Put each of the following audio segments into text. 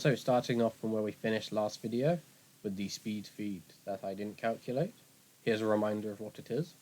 So starting off from where we finished last video with the speed feed that I didn't calculate, here's a reminder of what it is.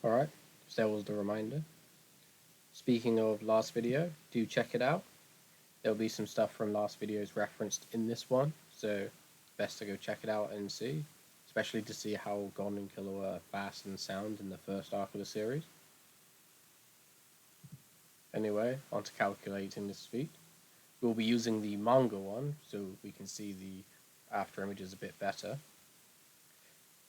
Alright, so that was the reminder. Speaking of last video, do check it out. There'll be some stuff from last videos referenced in this one, so best to go check it out and see, especially to see how Gon and Killua are fast and sound in the first arc of the series. Anyway, on to calculating this feat. We'll be using the manga one, so we can see the after images a bit better.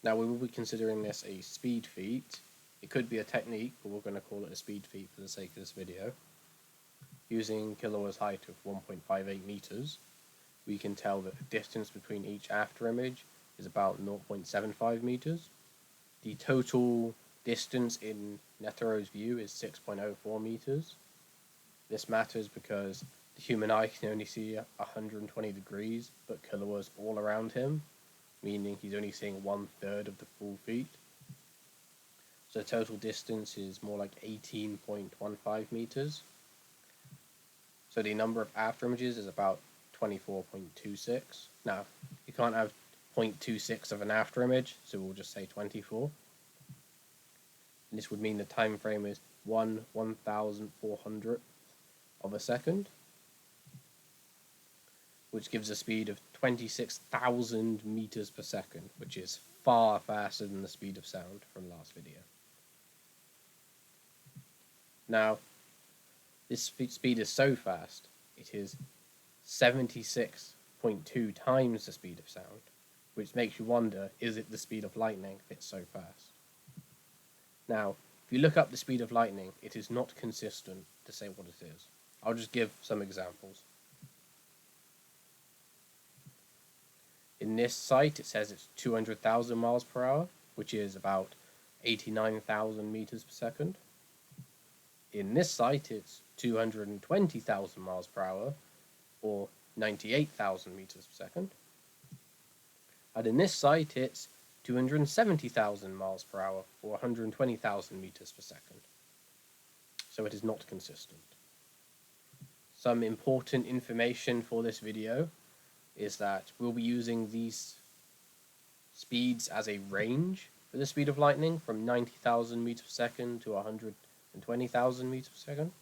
Now we will be considering this a speed feat. It could be a technique, but we're going to call it a speed feat for the sake of this video. Using Killua's height of 1.58 meters, we can tell that the distance between each after image is about 0.75 meters. The total distance in Netero's view is 6.04 meters. This matters because the human eye can only see 120 degrees, but Killua's all around him, meaning he's only seeing 1/3 of the full feet. So the total distance is more like 18.15 meters. So the number of after images is about 24.26. Now, you can't have 0.26 of an after image, so we'll just say 24. And this would mean the time frame is 1/1400th of a second, which gives a speed of 26,000 meters per second, which is far faster than the speed of sound from last video. Now, this speed is so fast, it is 76.2 times the speed of sound, which makes you wonder, is it the speed of lightning if it's so fast? Now, if you look up the speed of lightning, it is not consistent to say what it is. I'll just give some examples. In this site, it says it's 200,000 miles per hour, which is about 89,000 meters per second. In this site, it's 220,000 miles per hour, or 98,000 meters per second. And in this site, it's 270,000 miles per hour, or 120,000 meters per second. So it is not consistent. Some important information for this video is that we'll be using these speeds as a range for the speed of lightning from 90,000 meters per second to 120,000 meters per second.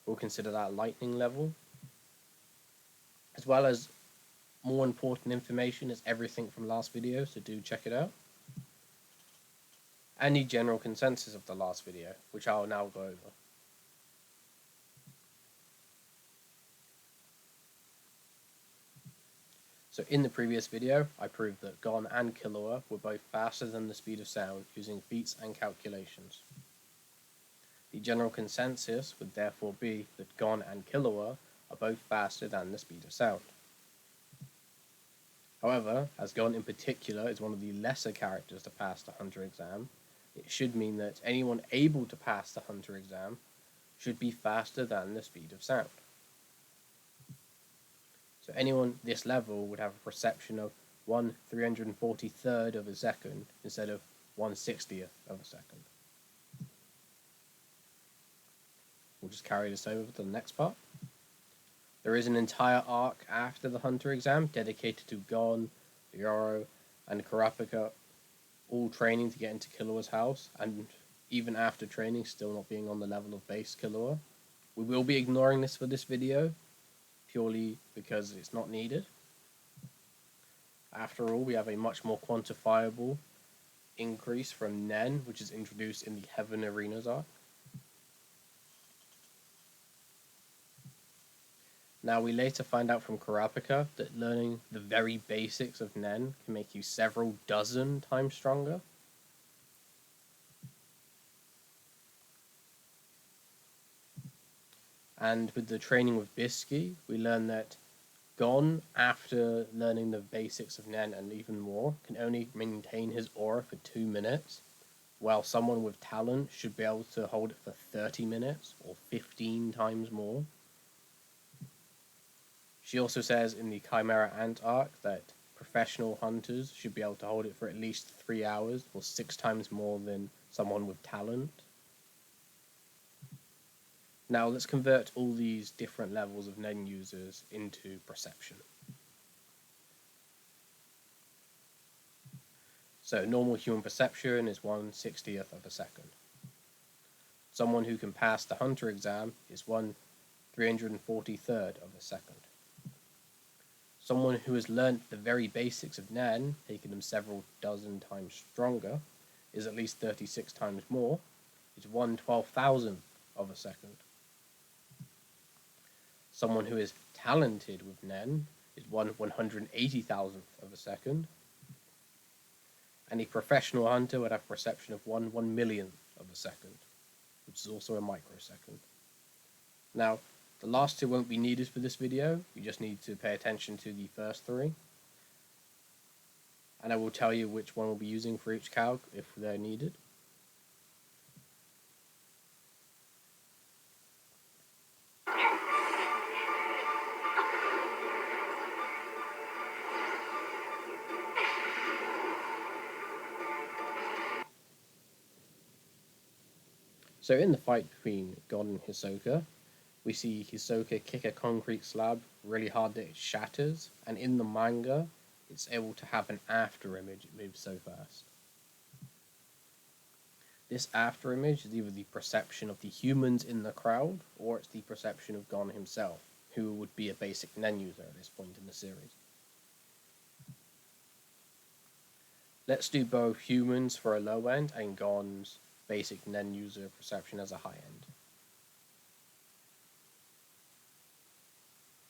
We'll consider that lightning level. As well as more important information is everything from last video, so do check it out. And the general consensus of the last video, which I'll now go over. So in the previous video, I proved that Gon and Killua were both faster than the speed of sound using feats and calculations. The general consensus would therefore be that Gon and Killua are both faster than the speed of sound. However, as Gon in particular is one of the lesser characters to pass the Hunter exam, it should mean that anyone able to pass the Hunter exam should be faster than the speed of sound. So anyone this level would have a perception of 1/343rd of a second instead of 1/60th of a second. We'll just carry this over to the next part. There is an entire arc after the Hunter exam dedicated to Gon, Giorno, and Kurapika all training to get into Killua's house, and even after training still not being on the level of base Killua. We will be ignoring this for this video, purely because it's not needed. After all, we have a much more quantifiable increase from Nen, which is introduced in the Heaven Arenas arc. Now, we later find out from Kurapika that learning the very basics of Nen can make you several dozen times stronger. And with the training with Bisky, we learn that Gon, after learning the basics of Nen and even more, can only maintain his aura for 2 minutes, while someone with talent should be able to hold it for 30 minutes or 15 times more. She also says in the Chimera Ant arc that professional hunters should be able to hold it for at least 3 hours or 6 times more than someone with talent. Now let's convert all these different levels of Nen users into perception. So normal human perception is 1/60th of a second. Someone who can pass the hunter exam is 1/343rd of a second. Someone who has learnt the very basics of Nen, taking them several dozen times stronger, is at least 36 times more, is 1/12,000th of a second. Someone who is talented with Nen is 1/180,000th of a second. And a professional hunter would have perception of 1/1,000,000th of a second, which is also a microsecond. Now, the last two won't be needed for this video, you just need to pay attention to the first three. And I will tell you which one we'll be using for each calc if they're needed. So in the fight between Gon and Hisoka, we see Hisoka kick a concrete slab really hard that it shatters, and in the manga, it's able to have an after image, it moves so fast. This after image is either the perception of the humans in the crowd, or it's the perception of Gon himself, who would be a basic Nen user at this point in the series. Let's do both humans for a low end and Gon's basic Nen user perception as a high end.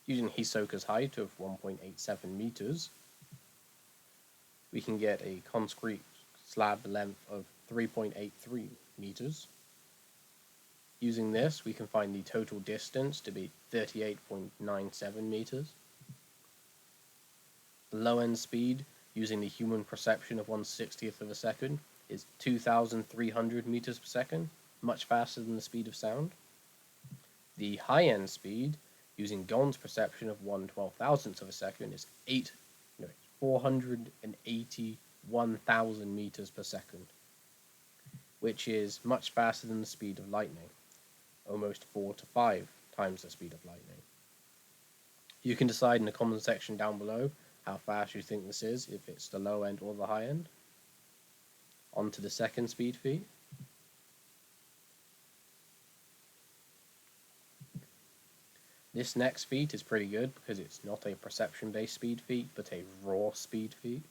Using Hisoka's height of 1.87 meters, we can get a concrete slab length of 3.83 meters. Using this, we can find the total distance to be 38.97 meters. The low end speed, using the human perception of 1/60th of a second, is 2,300 meters per second, much faster than the speed of sound. The high end speed, using Gon's perception of 1/12,000th of a second, is 481,000 meters per second, which is much faster than the speed of lightning, almost 4 to 5 times the speed of lightning. You can decide in the comment section down below how fast you think this is, if it's the low end or the high end. On to the second speed feat. This next feat is pretty good because it's not a perception-based speed feat, but a raw speed feat.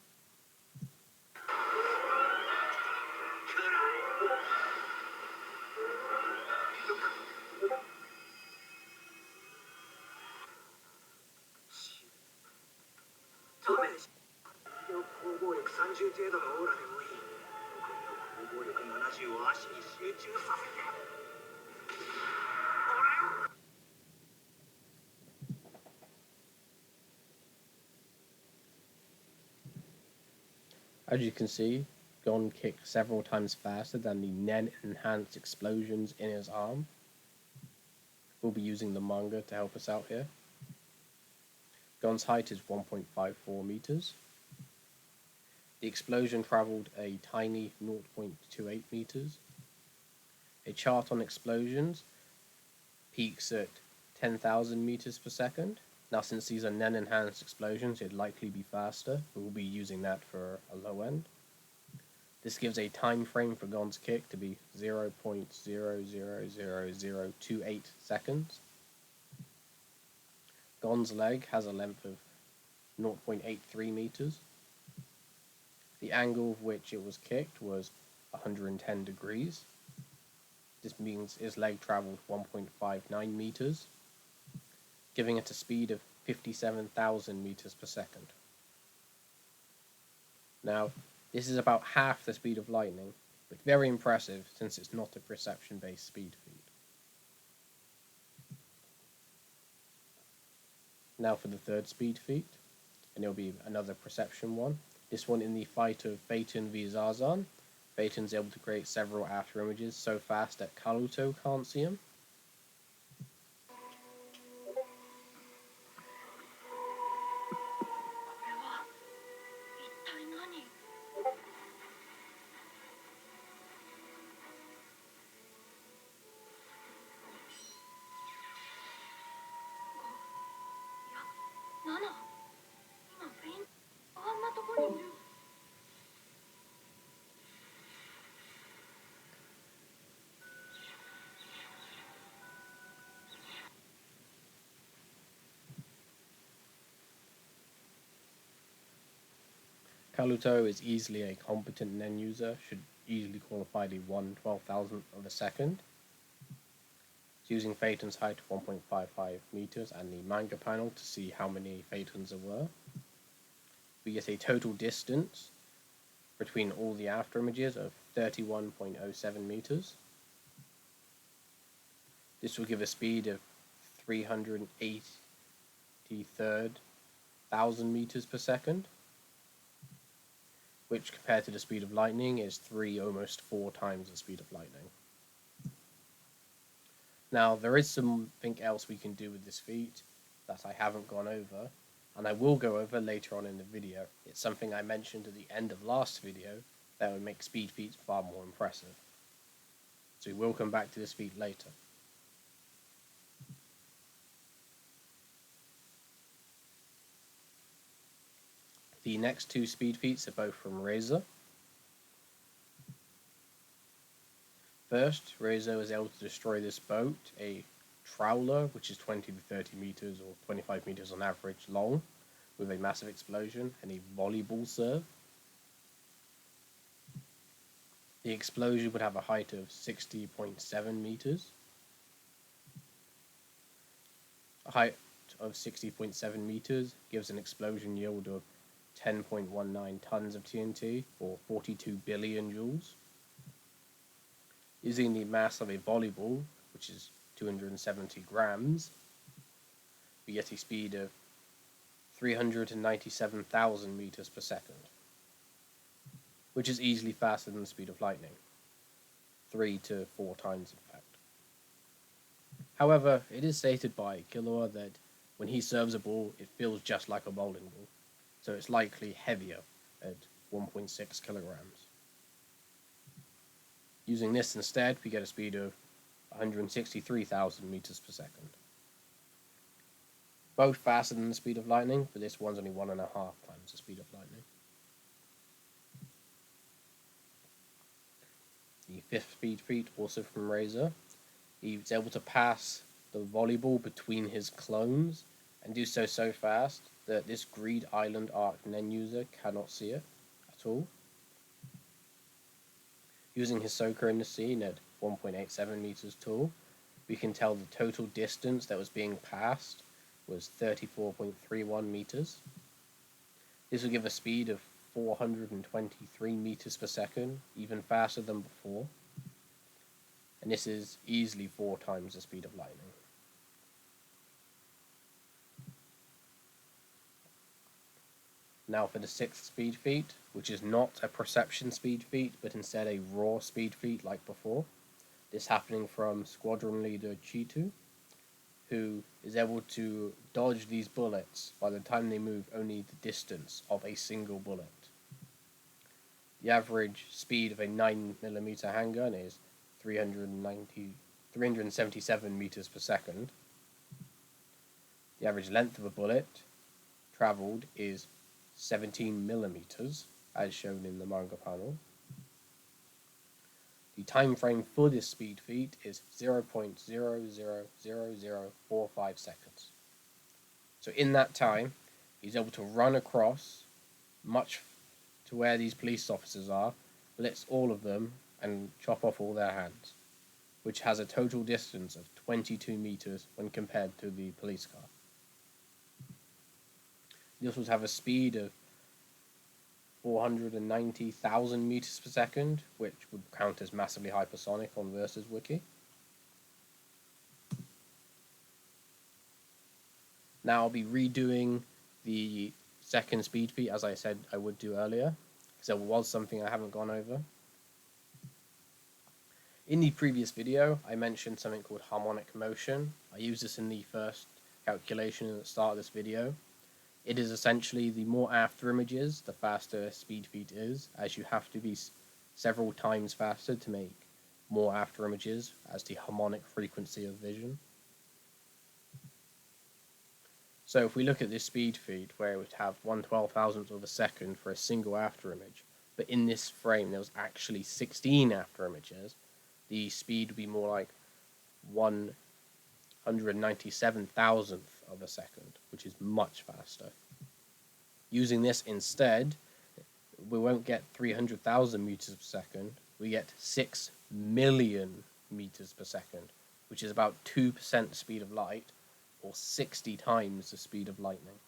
As you can see, Gon kicks several times faster than the Nen-enhanced explosions in his arm. We'll be using the manga to help us out here. Gon's height is 1.54 meters. The explosion traveled a tiny 0.28 meters. A chart on explosions peaks at 10,000 meters per second. Now, since these are Nen-enhanced explosions, it'd likely be faster, but we'll be using that for a low end. This gives a time frame for Gon's kick to be 0.000028 seconds. Gon's leg has a length of 0.83 meters. The angle of which it was kicked was 110 degrees. This means his leg traveled 1.59 meters. giving it a speed of 57,000 meters per second. Now, this is about half the speed of lightning, but very impressive since it's not a perception-based speed feat. Now for the third speed feat, and it'll be another perception one. This one in the fight of Feitan v Zarzan. Feitan's able to create several after images so fast that Kaluto can't see him. Kaluto is easily a competent Nen user, should easily qualify the 1/12,000th of a second. It's using Phaeton's height of 1.55 meters and the manga panel to see how many Phaetons there were. We get a total distance between all the after images of 31.07 meters. This will give a speed of 383,000 meters per second, which compared to the speed of lightning is almost 4 times the speed of lightning. Now, there is something else we can do with this feat that I haven't gone over, and I will go over later on in the video. It's something I mentioned at the end of last video that would make speed feats far more impressive. So we will come back to this feat later. The next 2 speed feats are both from Razer. First, Razer was able to destroy this boat, a trawler, which is 20 to 30 meters or 25 meters on average long, with a massive explosion and a volleyball serve. The explosion would have a height of 60.7 meters. A height of 60.7 meters gives an explosion yield of 10.19 tons of TNT, or 42 billion joules. Using the mass of a volleyball, which is 270 grams, we get a speed of 397,000 meters per second, which is easily faster than the speed of lightning, 3 to 4 times in fact. However, it is stated by Killua that when he serves a ball, it feels just like a bowling ball, so it's likely heavier at 1.6 kilograms. Using this instead, we get a speed of 163,000 meters per second. Both faster than the speed of lightning, but this one's only 1.5 times the speed of lightning. The 5th speed feat, also from Razer. He was able to pass the volleyball between his clones, and do so fast that this Greed Island Arc Nen user cannot see it at all. Using Hisoka in the scene at 1.87 meters tall, we can tell the total distance that was being passed was 34.31 meters. This will give a speed of 423 meters per second, even faster than before. And this is easily 4 times the speed of lightning. Now for the 6th speed feat, which is not a perception speed feat, but instead a raw speed feat like before. This happening from Squadron Leader Chitu, who is able to dodge these bullets by the time they move only the distance of a single bullet. The average speed of a 9mm handgun is 377 meters per second. The average length of a bullet travelled is 17 millimeters, as shown in the manga panel. The time frame for this speed feat is 0.000045 seconds. So in that time, he's able to run across much to where these police officers are, blitz all of them, and chop off all their hands, which has a total distance of 22 meters when compared to the police car. This would have a speed of 490,000 meters per second, which would count as massively hypersonic on Versus Wiki. Now I'll be redoing the second speed feat as I said I would do earlier, because there was something I haven't gone over. In the previous video, I mentioned something called harmonic motion. I used this in the first calculation at the start of this video. It is essentially the more after images, the faster speed feat is, as you have to be several times faster to make more after images as the harmonic frequency of vision. So if we look at this speed feat where it would have 1/12,000th of a second for a single after image, but in this frame there was actually 16 after images, the speed would be more like 197,000th of a second, which is much faster. Using this instead, we won't get 300,000 meters per second, we get 6 million meters per second, which is about 2% the speed of light, or 60 times the speed of lightning.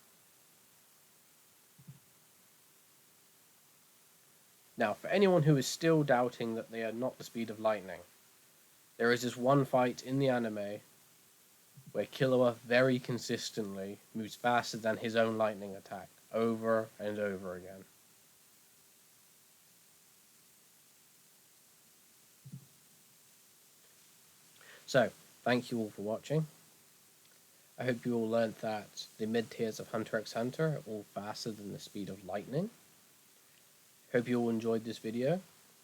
Now, for anyone who is still doubting that they are not the speed of lightning, there is this one fight in the anime where Killua very consistently moves faster than his own lightning attack, over and over again. So, thank you all for watching. I hope you all learned that the mid-tiers of Hunter x Hunter are all faster than the speed of lightning. Hope you all enjoyed this video.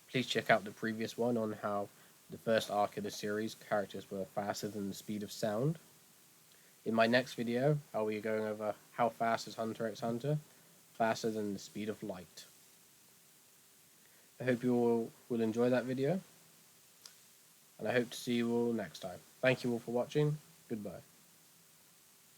Please check out the previous one on how the first arc of the series characters were faster than the speed of sound. In my next video, I'll be going over how fast is Hunter x Hunter, faster than the speed of light. I hope you all will enjoy that video, and I hope to see you all next time. Thank you all for watching. Goodbye.